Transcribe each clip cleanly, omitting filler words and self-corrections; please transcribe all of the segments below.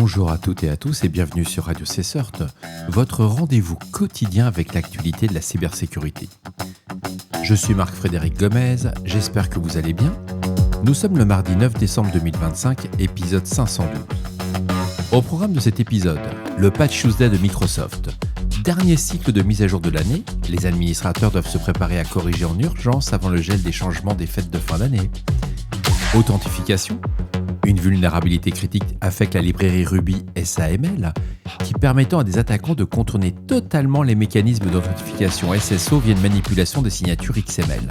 Bonjour à toutes et à tous et bienvenue sur Radio CSERT, votre rendez-vous quotidien avec l'actualité de la cybersécurité. Je suis Marc-Frédéric Gomez, j'espère que vous allez bien. Nous sommes le mardi 9 décembre 2025, épisode 512. Au programme de cet épisode, le Patch Tuesday de Microsoft. Dernier cycle de mise à jour de l'année, les administrateurs doivent se préparer à corriger en urgence avant le gel des changements des fêtes de fin d'année. Authentification. Une vulnérabilité critique affecte la librairie Ruby SAML, qui permettant à des attaquants de contourner totalement les mécanismes d'authentification SSO via une manipulation des signatures XML.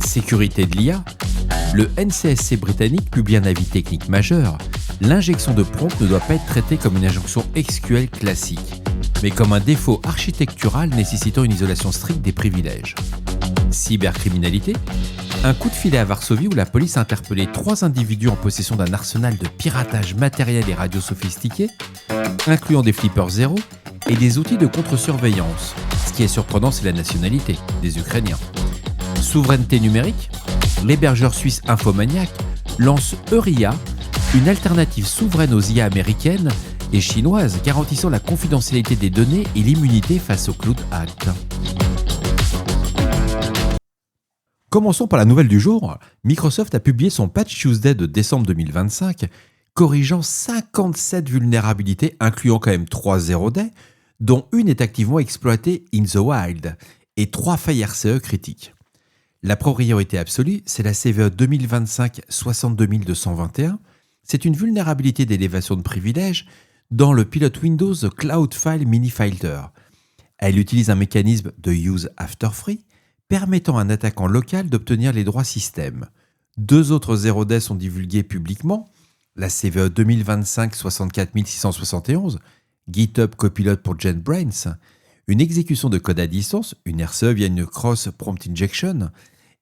Sécurité de l'IA. Le NCSC britannique publie un avis technique majeur. L'injection de prompt ne doit pas être traitée comme une injonction SQL classique, mais comme un défaut architectural nécessitant une isolation stricte des privilèges. Cybercriminalité. Un coup de filet à Varsovie où la police a interpellé 3 individus en possession d'un arsenal de piratage matériel et radio sophistiqué, incluant des flippers zéro et des outils de contre-surveillance. Ce qui est surprenant, c'est la nationalité, des Ukrainiens. Souveraineté numérique. L'hébergeur suisse Infomaniac lance Euria, une alternative souveraine aux IA américaines et chinoises garantissant la confidentialité des données et l'immunité face au Cloud Act. Commençons par la nouvelle du jour. Microsoft a publié son Patch Tuesday de décembre 2025, corrigeant 57 vulnérabilités, incluant quand même 3 zero day, dont une est activement exploitée in the wild, et 3 failles RCE critiques. La priorité absolue, c'est la CVE 2025-62221. C'est une vulnérabilité d'élévation de privilèges dans le pilote Windows Cloud File Minifilter. Elle utilise un mécanisme de use after free, permettant à un attaquant local d'obtenir les droits système. 2 autres zero day sont divulgués publiquement, la CVE 2025-64671, GitHub Copilot pour JetBrains, une exécution de code à distance, une RCE via une cross prompt injection,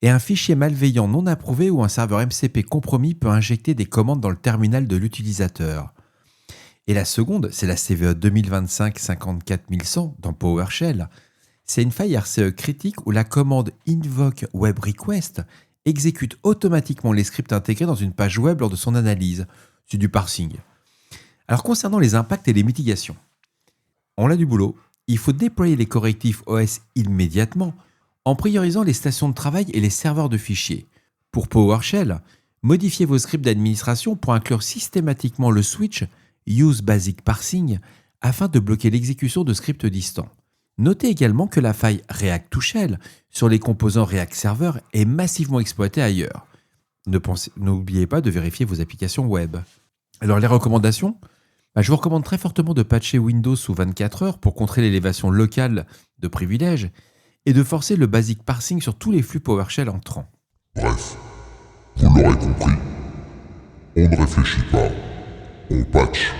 et un fichier malveillant non approuvé où un serveur MCP compromis peut injecter des commandes dans le terminal de l'utilisateur. Et la seconde, c'est la CVE 2025-54100 dans PowerShell. C'est une faille RCE critique où la commande invoke web request exécute automatiquement les scripts intégrés dans une page web lors de son analyse. C'est du parsing. Alors concernant les impacts et les mitigations, on a du boulot. Il faut déployer les correctifs OS immédiatement en priorisant les stations de travail et les serveurs de fichiers. Pour PowerShell, modifiez vos scripts d'administration pour inclure systématiquement le switch Use Basic Parsing afin de bloquer l'exécution de scripts distants. Notez également que la faille React to Shell sur les composants React Server est massivement exploitée ailleurs. N'oubliez pas de vérifier vos applications web. Alors les recommandations, je vous recommande très fortement de patcher Windows sous 24 heures pour contrer l'élévation locale de privilèges et de forcer le basic parsing sur tous les flux PowerShell entrants. Bref, vous l'aurez compris, on ne réfléchit pas, on patch.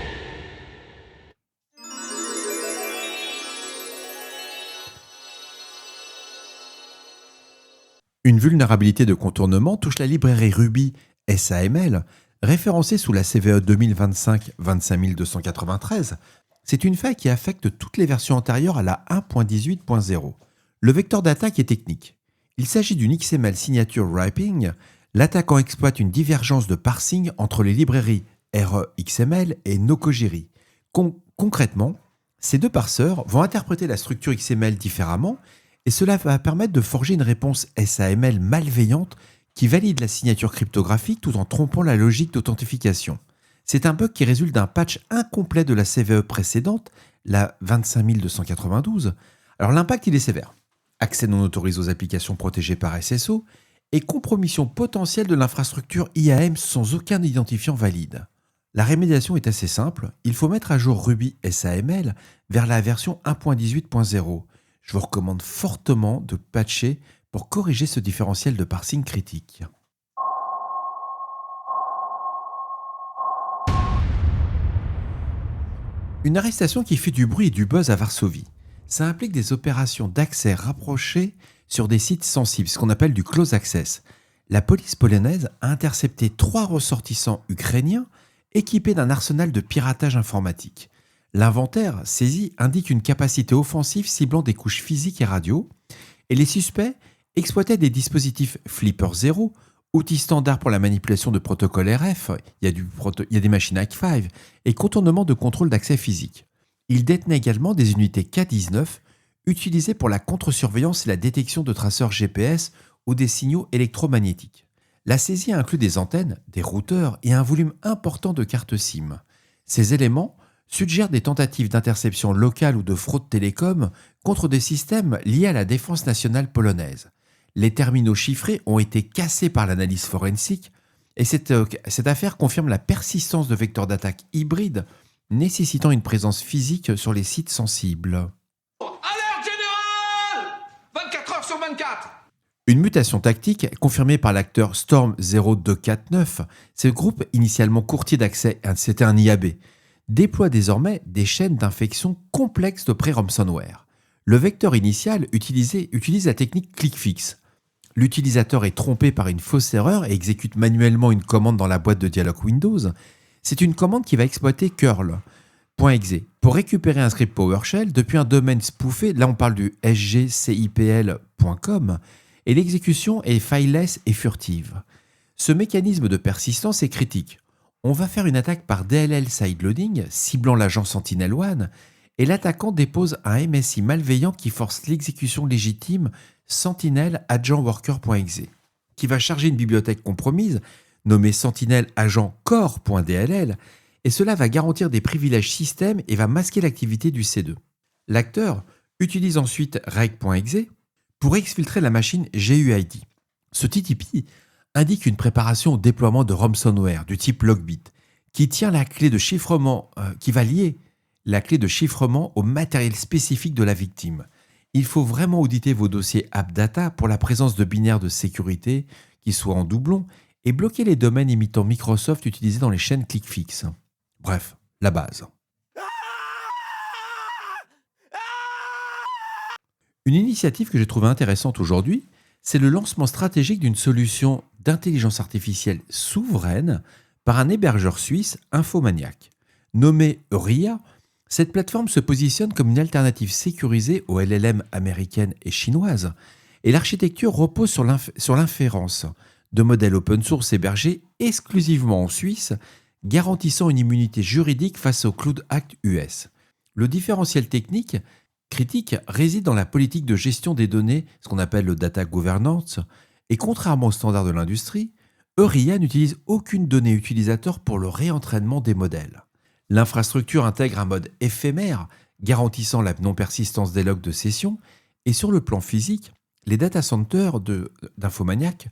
Une vulnérabilité de contournement touche la librairie Ruby SAML, référencée sous la CVE 2025-25293. C'est une faille qui affecte toutes les versions antérieures à la 1.18.0. Le vecteur d'attaque est technique. Il s'agit d'une XML signature wrapping. L'attaquant exploite une divergence de parsing entre les librairies RE-XML et Nokogiri. Concrètement, ces 2 parseurs vont interpréter la structure XML différemment et cela va permettre de forger une réponse SAML malveillante qui valide la signature cryptographique tout en trompant la logique d'authentification. C'est un bug qui résulte d'un patch incomplet de la CVE précédente, la 25292. Alors l'impact il est sévère. Accès non autorisé aux applications protégées par SSO et compromission potentielle de l'infrastructure IAM sans aucun identifiant valide. La rémédiation est assez simple, il faut mettre à jour Ruby SAML vers la version 1.18.0. Je vous recommande fortement de patcher pour corriger ce différentiel de parsing critique. Une arrestation qui fait du bruit et du buzz à Varsovie. Ça implique des opérations d'accès rapprochées sur des sites sensibles, ce qu'on appelle du close access. La police polonaise a intercepté 3 ressortissants ukrainiens équipés d'un arsenal de piratage informatique. L'inventaire saisi indique une capacité offensive ciblant des couches physiques et radio, et les suspects exploitaient des dispositifs Flipper 0 Outil standard pour la manipulation de protocoles RF, il y a des machines Hack5 et contournement de contrôle d'accès physique. Il détenait également des unités K19 utilisées pour la contre-surveillance et la détection de traceurs GPS ou des signaux électromagnétiques. La saisie inclut des antennes, des routeurs et un volume important de cartes SIM. Ces éléments suggèrent des tentatives d'interception locale ou de fraude télécom contre des systèmes liés à la défense nationale polonaise. Les terminaux chiffrés ont été cassés par l'analyse forensique et cette affaire confirme la persistance de vecteurs d'attaque hybrides nécessitant une présence physique sur les sites sensibles. Alerte générale 24 heures sur 24. Une mutation tactique confirmée par l'acteur Storm 0249, ce groupe initialement courtier d'accès, c'était un IAB, déploie désormais des chaînes d'infection complexes de pré-ransomware. Le vecteur initial utilise la technique ClickFix. L'utilisateur est trompé par une fausse erreur et exécute manuellement une commande dans la boîte de dialogue Windows. C'est une commande qui va exploiter curl.exe pour récupérer un script PowerShell depuis un domaine spoofé, là on parle du sgcipl.com, et l'exécution est fileless et furtive. Ce mécanisme de persistance est critique. On va faire une attaque par DLL sideloading, ciblant l'agent Sentinel-1, et l'attaquant dépose un MSI malveillant qui force l'exécution légitime Sentinel agent worker.exe, qui va charger une bibliothèque compromise nommée Sentinel agent core.dll, et cela va garantir des privilèges système et va masquer l'activité du C2. L'acteur utilise ensuite reg.exe pour exfiltrer la machine GUID. Ce TTP indique une préparation au déploiement de ransomware du type Logbit, qui tient la clé de chiffrement, qui va lier la clé de chiffrement au matériel spécifique de la victime. Il faut vraiment auditer vos dossiers AppData pour la présence de binaires de sécurité qui soient en doublon et bloquer les domaines imitant Microsoft utilisés dans les chaînes ClickFix. Bref, la base. Une initiative que j'ai trouvée intéressante aujourd'hui, c'est le lancement stratégique d'une solution d'intelligence artificielle souveraine par un hébergeur suisse Infomaniac. Nommé Euria, cette plateforme se positionne comme une alternative sécurisée aux LLM américaines et chinoises, et l'architecture repose sur l'inférence de modèles open source hébergés exclusivement en Suisse, garantissant une immunité juridique face au Cloud Act US. Le différentiel technique critique réside dans la politique de gestion des données, ce qu'on appelle le data governance, et contrairement aux standards de l'industrie, Euria n'utilise aucune donnée utilisateur pour le réentraînement des modèles. L'infrastructure intègre un mode éphémère garantissant la non-persistance des logs de session, et sur le plan physique, les data centers d'Infomaniac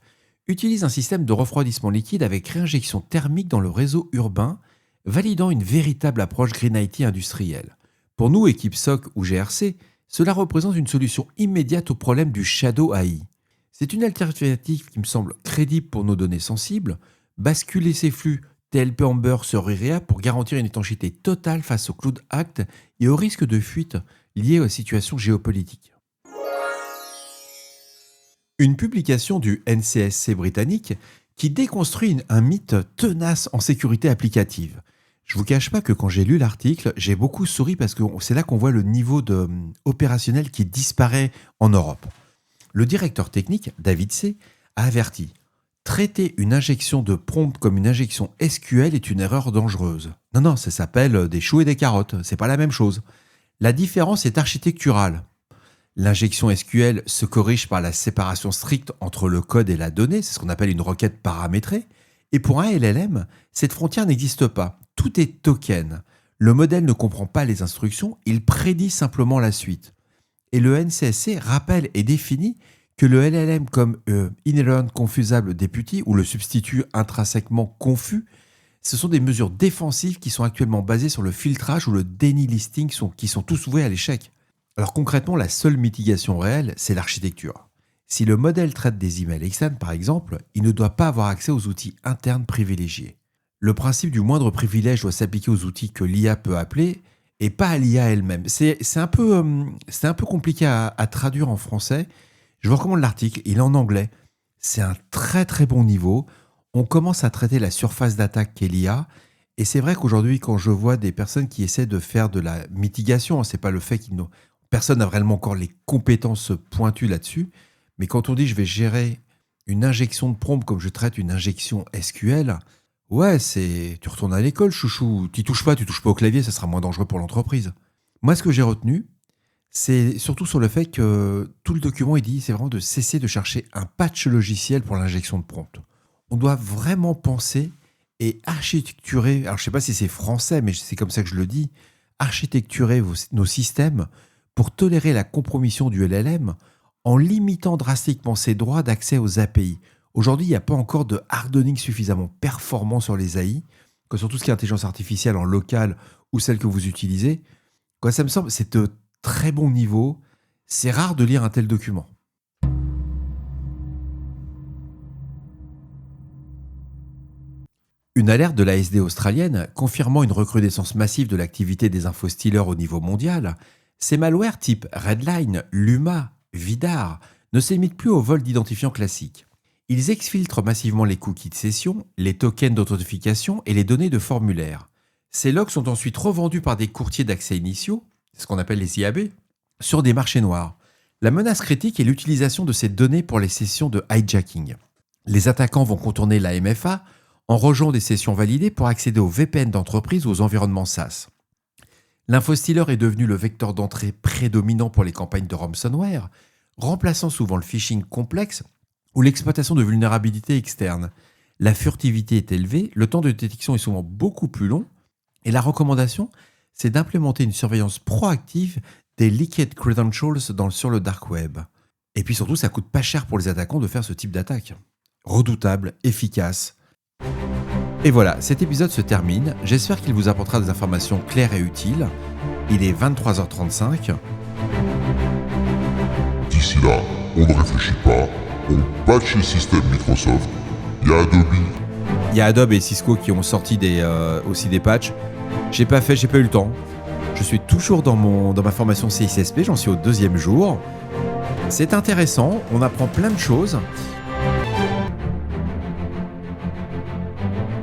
utilisent un système de refroidissement liquide avec réinjection thermique dans le réseau urbain, validant une véritable approche Green IT industrielle. Pour nous, équipe SOC ou GRC, cela représente une solution immédiate au problème du Shadow AI. C'est une alternative qui me semble crédible pour nos données sensibles, basculer ces flux TLP Amber sur Euria pour garantir une étanchéité totale face au Cloud Act et au risque de fuite lié aux situations géopolitiques. Une publication du NCSC britannique qui déconstruit un mythe tenace en sécurité applicative. Je ne vous cache pas que quand j'ai lu l'article, j'ai beaucoup souri parce que c'est là qu'on voit le niveau opérationnel qui disparaît en Europe. Le directeur technique, David C., a averti « Traiter une injection de prompt comme une injection SQL est une erreur dangereuse. » Non, ça s'appelle des choux et des carottes, c'est pas la même chose. La différence est architecturale. L'injection SQL se corrige par la séparation stricte entre le code et la donnée, c'est ce qu'on appelle une requête paramétrée. Et pour un LLM, cette frontière n'existe pas. Tout est token. Le modèle ne comprend pas les instructions, il prédit simplement la suite. Et le NCSC rappelle et définit que le LLM comme inherent confusable deputy ou le substitut intrinsèquement confus, ce sont des mesures défensives qui sont actuellement basées sur le filtrage ou le déni listing qui sont tous voués à l'échec. Alors concrètement, la seule mitigation réelle, c'est l'architecture. Si le modèle traite des emails externes, par exemple, il ne doit pas avoir accès aux outils internes privilégiés. Le principe du moindre privilège doit s'appliquer aux outils que l'IA peut appeler et pas à l'IA elle-même. C'est un peu compliqué à traduire en français. Je vous recommande l'article, il est en anglais. C'est un très très bon niveau. On commence à traiter la surface d'attaque qu'est l'IA. Et c'est vrai qu'aujourd'hui, quand je vois des personnes qui essaient de faire de la mitigation, c'est pas le fait qu'ils n'ont... Personne n'a vraiment encore les compétences pointues là-dessus. Mais quand on dit je vais gérer Une injection de prompt comme je traite une injection SQL, ouais, tu retournes à l'école, chouchou. Tu touches pas au clavier, ça sera moins dangereux pour l'entreprise. Moi, ce que j'ai retenu, c'est surtout sur le fait que tout le document, il dit, c'est vraiment de cesser de chercher un patch logiciel pour l'injection de prompt. On doit vraiment penser et architecturer, alors je sais pas si c'est français, mais c'est comme ça que je le dis, architecturer nos systèmes pour tolérer la compromission du LLM en limitant drastiquement ses droits d'accès aux API. Aujourd'hui, il n'y a pas encore de hardening suffisamment performant sur les AI, que sur tout ce qui est intelligence artificielle en local ou celle que vous utilisez. Quoi, ça me semble, c'est de très bon niveau. C'est rare de lire un tel document. Une alerte de l'ASD australienne confirmant une recrudescence massive de l'activité des infostealers au niveau mondial, ces malwares type Redline, Luma, Vidar ne s'imitent plus au vol d'identifiants classiques. Ils exfiltrent massivement les cookies de session, les tokens d'authentification et les données de formulaire. Ces logs sont ensuite revendus par des courtiers d'accès initiaux, ce qu'on appelle les IAB, sur des marchés noirs. La menace critique est l'utilisation de ces données pour les sessions de hijacking. Les attaquants vont contourner la MFA en rejoignant des sessions validées pour accéder aux VPN d'entreprise ou aux environnements SaaS. L'infostealer est devenu le vecteur d'entrée prédominant pour les campagnes de ransomware, remplaçant souvent le phishing complexe ou l'exploitation de vulnérabilités externes. La furtivité est élevée, le temps de détection est souvent beaucoup plus long, et la recommandation, c'est d'implémenter une surveillance proactive des liquid credentials sur le dark web. Et puis surtout, ça coûte pas cher pour les attaquants de faire ce type d'attaque. Redoutable, efficace. Et voilà, cet épisode se termine. J'espère qu'il vous apportera des informations claires et utiles. Il est 23h35. D'ici là, on ne réfléchit pas, on patch les systèmes Microsoft. Il y a Adobe Et Cisco qui ont sorti aussi des patchs. J'ai pas eu le temps. Je suis toujours dans ma formation CISSP, j'en suis au 2e jour. C'est intéressant, on apprend plein de choses.